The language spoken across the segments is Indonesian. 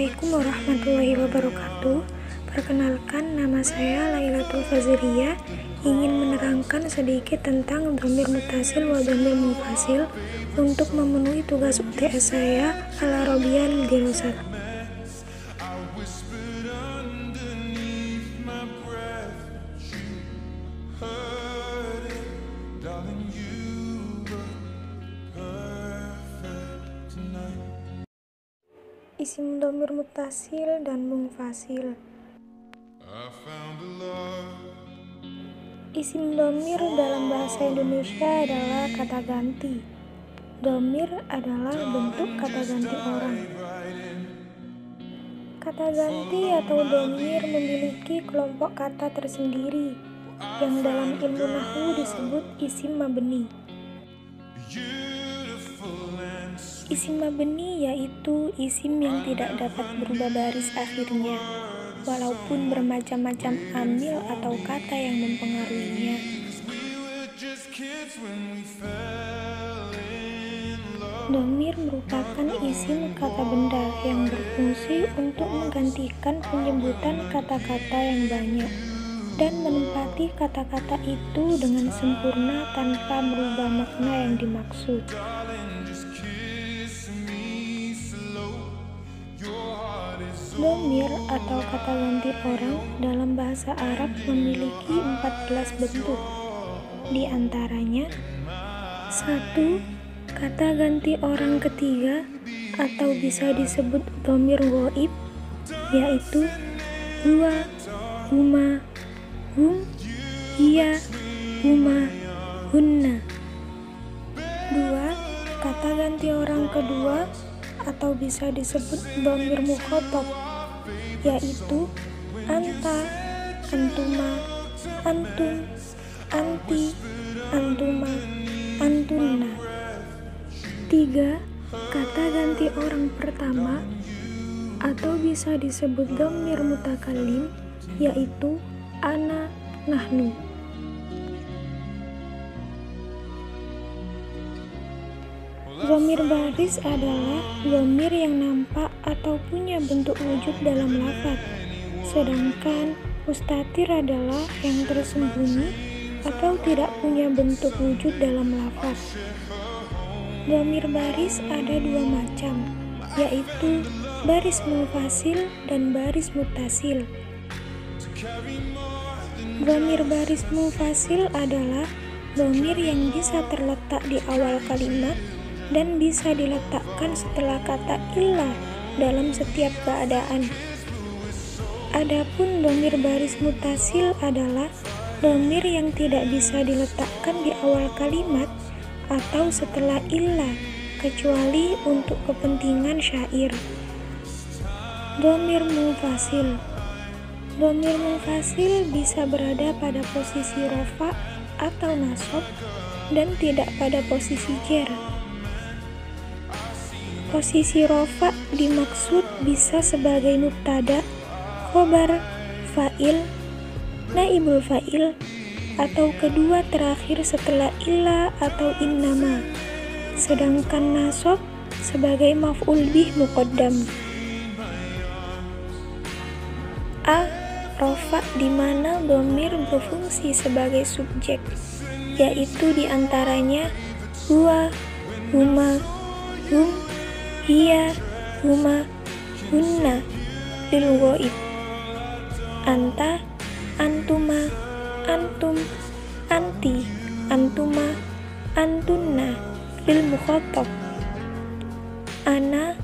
Assalamualaikum warahmatullahi wabarakatuh. Perkenalkan, nama saya Lailatul Fazriyah. Ingin menerangkan sedikit tentang dhamir muttasil wa dhamir munfasil untuk memenuhi tugas UTS saya Al-Arabiyyah lil Dirasat. Isim dhamir muttasil dan munfasil. Isim dhamir dalam bahasa Indonesia adalah kata ganti. Dhamir adalah bentuk kata ganti orang. Kata ganti atau dhamir memiliki kelompok kata tersendiri yang dalam ilmu nahwu disebut isim mabni. Isim mabni yaitu isim yang tidak dapat berubah baris akhirnya, walaupun bermacam-macam amil atau kata yang mempengaruhinya. Dhamir merupakan isim kata benda yang berfungsi untuk menggantikan penyebutan kata-kata yang banyak dan menempati kata-kata itu dengan sempurna tanpa merubah makna yang dimaksud. Dhamir atau kata ganti orang dalam bahasa Arab memiliki 14 bentuk. Di antaranya 1. Kata ganti orang ketiga atau bisa disebut dhamir ghaib, yaitu huwa, huma, hum, hiya, huma, hunna. 2. Kata ganti orang kedua atau bisa disebut dhamir mukhathab, yaitu anta, antuma, antum, anti, antuma, antunna. 3. Kata ganti orang pertama atau bisa disebut dhamir mutakallim, yaitu ana, nahnu. Dhamir baris adalah dhamir yang nampak atau punya bentuk wujud dalam lafaz, sedangkan mustatir adalah yang tersembunyi atau tidak punya bentuk wujud dalam lafaz. Dhamir baris ada dua macam, yaitu baris munfasil dan baris muttasil. Dhamir baris munfasil adalah dhamir yang bisa terletak di awal kalimat dan bisa diletakkan setelah kata illah dalam setiap keadaan. Adapun dhamir baris muttasil adalah dhamir yang tidak bisa diletakkan di awal kalimat atau setelah illah kecuali untuk kepentingan syair. Dhamir munfasil. Dhamir munfasil bisa berada pada posisi rafa atau nasab dan tidak pada posisi jar. Posisi rafa dimaksud bisa sebagai mubtada, khobar, fa'il, naibul fa'il, atau kedua terakhir setelah illa atau innama, sedangkan nasab sebagai maf'ul bih muqaddam. A. Rafa di mana dhamir berfungsi sebagai subjek, yaitu diantaranya huwa, huma, hum, hiya, huma, hunna lil ghaib, anta, antuma, antum, anti, antuma, antunna lil mukhathab, ana,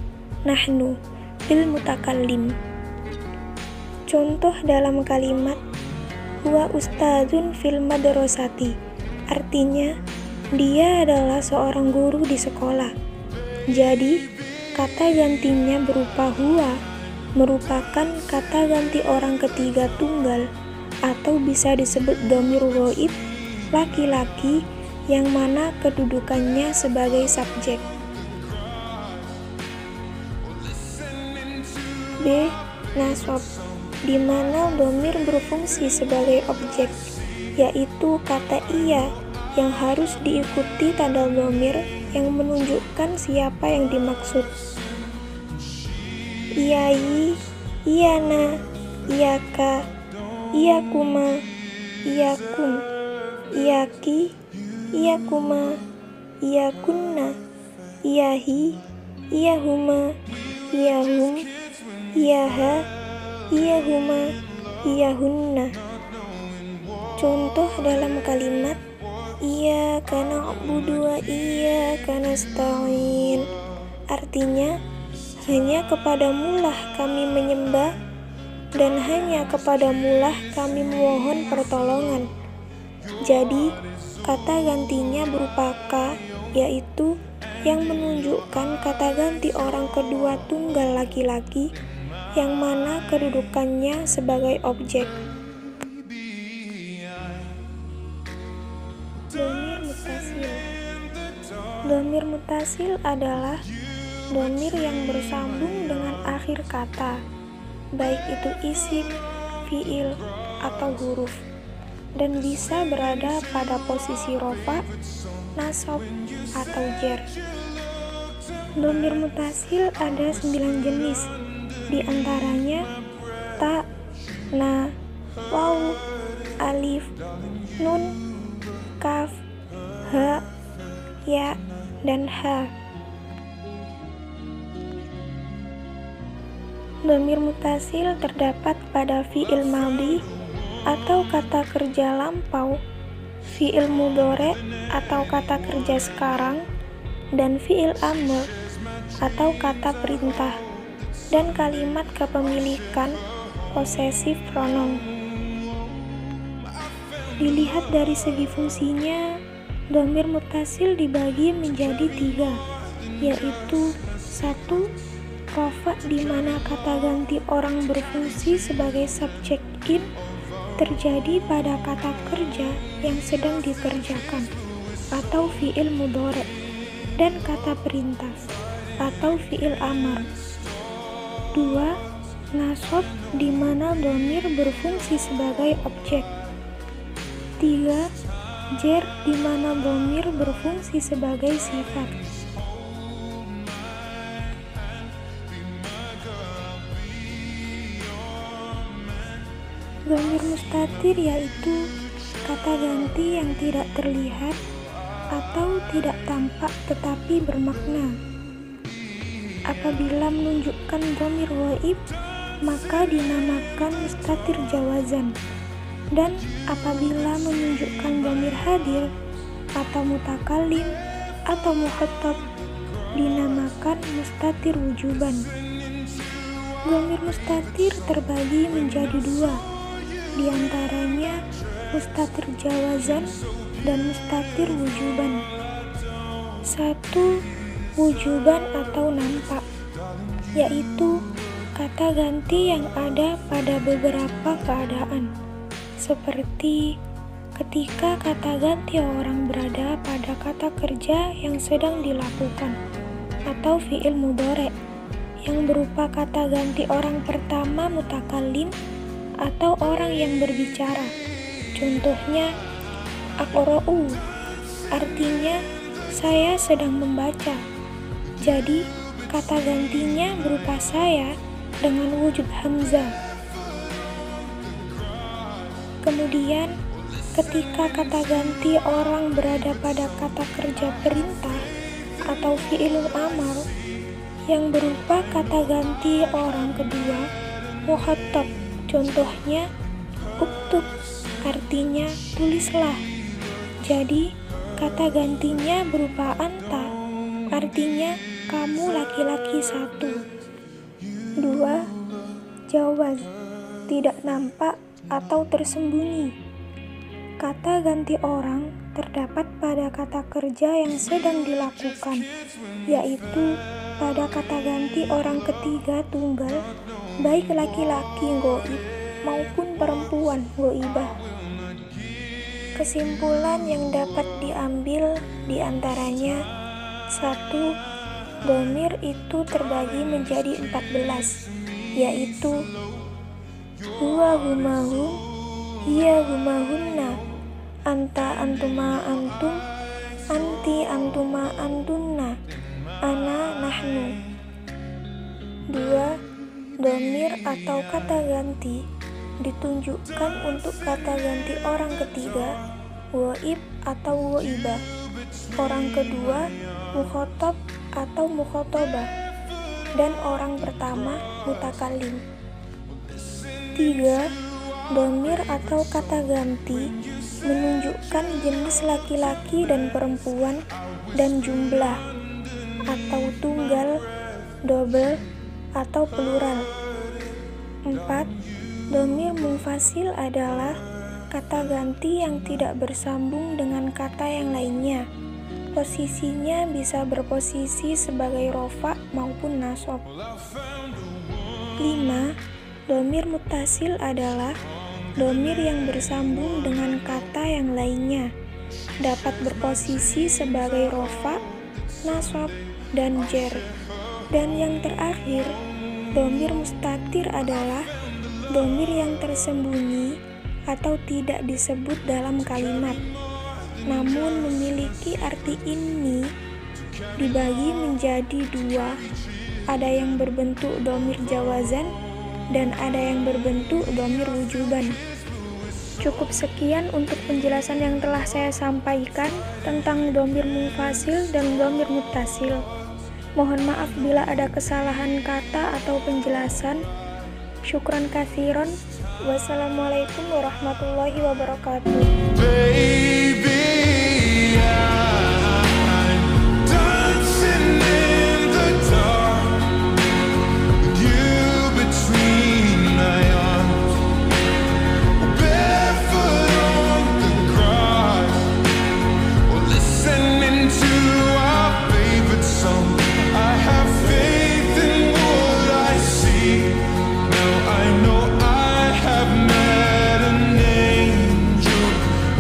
nahnu lil mutakallim. Contoh dalam kalimat huwa ustadzun fil madrasati, artinya dia adalah seorang guru di sekolah. Jadi kata gantinya berupa huwa merupakan kata ganti orang ketiga tunggal atau bisa disebut dhamir ghaib laki-laki yang mana kedudukannya sebagai subjek. B. Nasab di mana dhamir berfungsi sebagai objek, yaitu kata iya yang harus diikuti tanda dhamir yang menunjukkan siapa yang dimaksud. iyai, iyana, iyaka, iyakuma, iyakun, iyaki, iyakuma, iyakunna, iyahi, iyahuma, iyahum, iyaha, iyahuma, iyahunna. Contoh dalam kalimat iyyaka na'budu wa iyyaka nasta'in, artinya hanya kepadamulah kami menyembah dan hanya kepadamulah kami memohon pertolongan. Jadi kata gantinya berupa ka, yaitu yang menunjukkan kata ganti orang kedua tunggal laki-laki yang mana kedudukannya sebagai objek. Dhamir mutasil. Dhamir mutasil adalah dhamir yang bersambung dengan akhir kata, baik itu isim, fiil, atau huruf, dan bisa berada pada posisi rofa, nasab, atau jar. Dhamir mutasil ada 9 jenis, di antaranya ta, na, waw, alif, nun, kaf, ha, ya, dan ha. Dhamir mutasil terdapat pada fiil madhi atau kata kerja lampau, fiil mudhari atau kata kerja sekarang, dan fiil amr atau kata perintah, dan kalimat kepemilikan possessive pronoun. Dilihat dari segi fungsinya, dhamir mutasil dibagi menjadi 3, yaitu 1. Rofa, di mana kata ganti orang berfungsi sebagai subjek in terjadi pada kata kerja yang sedang dikerjakan atau fiil mudhari, dan kata perintah atau fiil amar. 2. Nasab, di mana dhamir berfungsi sebagai objek. 3. Jar, di mana dhamir berfungsi sebagai sifat. Dhamir mustatir yaitu kata ganti yang tidak terlihat atau tidak tampak tetapi bermakna. Apabila menunjukkan dhamir ghaib, maka dinamakan mustatir jawazan, dan apabila menunjukkan dhamir hadir atau mutakallim atau mukhatab, dinamakan mustatir wujuban. Dhamir mustatir terbagi menjadi 2, di antaranya mustatir jawazan dan mustatir wujuban. 1. Wujuban atau nampak, yaitu kata ganti yang ada pada beberapa keadaan, seperti ketika kata ganti orang berada pada kata kerja yang sedang dilakukan, atau fiil mudhari yang berupa kata ganti orang pertama mutakallim atau orang yang berbicara. Contohnya aqra'u, artinya saya sedang membaca. Jadi kata gantinya berupa saya dengan wujud hamzah. Kemudian ketika kata ganti orang berada pada kata kerja perintah atau fi'ilul amar yang berupa kata ganti orang kedua mukhatab, contohnya uktub, artinya tulislah. Jadi kata gantinya berupa anta, artinya kamu laki-laki 1. 2. Jawaz, tidak nampak atau tersembunyi. Kata ganti orang terdapat pada kata kerja yang sedang dilakukan, yaitu pada kata ganti orang ketiga tunggal, baik laki-laki ghaib maupun perempuan ghaibah. Kesimpulan yang dapat diambil diantaranya: 1. Dhamir itu terbagi menjadi 14, yaitu huwa humahum, hiya humahunna, anta antuma antum, anti antuma antunna, ana nahnu. 2. Dhamir atau kata ganti ditunjukkan untuk kata ganti orang ketiga, ghaib atau ghaibah, orang kedua, mukhatab atau mukhatabah, dan orang pertama, mutakallim. 3. Dhamir atau kata ganti menunjukkan jenis laki-laki dan perempuan dan jumlah, atau tunggal, double, atau plural. 4. Dhamir munfasil adalah kata ganti yang tidak bersambung dengan kata yang lainnya. Posisinya bisa berposisi sebagai rofa maupun nasab. 5. Dhamir muttasil adalah dhamir yang bersambung dengan kata yang lainnya, dapat berposisi sebagai rofa, nasab, dan jer. Dan yang terakhir, dhamir mustatir adalah dhamir yang tersembunyi atau tidak disebut dalam kalimat, namun memiliki arti ini dibagi menjadi dua, ada yang berbentuk dhamir jawazan dan ada yang berbentuk dhamir wujuban. Cukup sekian untuk penjelasan yang telah saya sampaikan tentang dhamir munfasil dan dhamir muttasil. Mohon maaf bila ada kesalahan kata atau penjelasan. Syukran katsiran. Wassalamualaikum warahmatullahi wabarakatuh. Baby, I'm dancing in the dark, you between my arms, barefoot on the grass, listening to our favorite song. I have faith in what I see. Now I know I have met an angel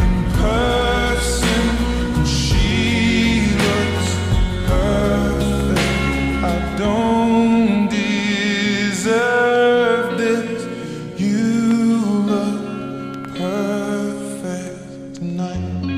in person, and she looks perfect. I don't deserve this. You look perfect tonight.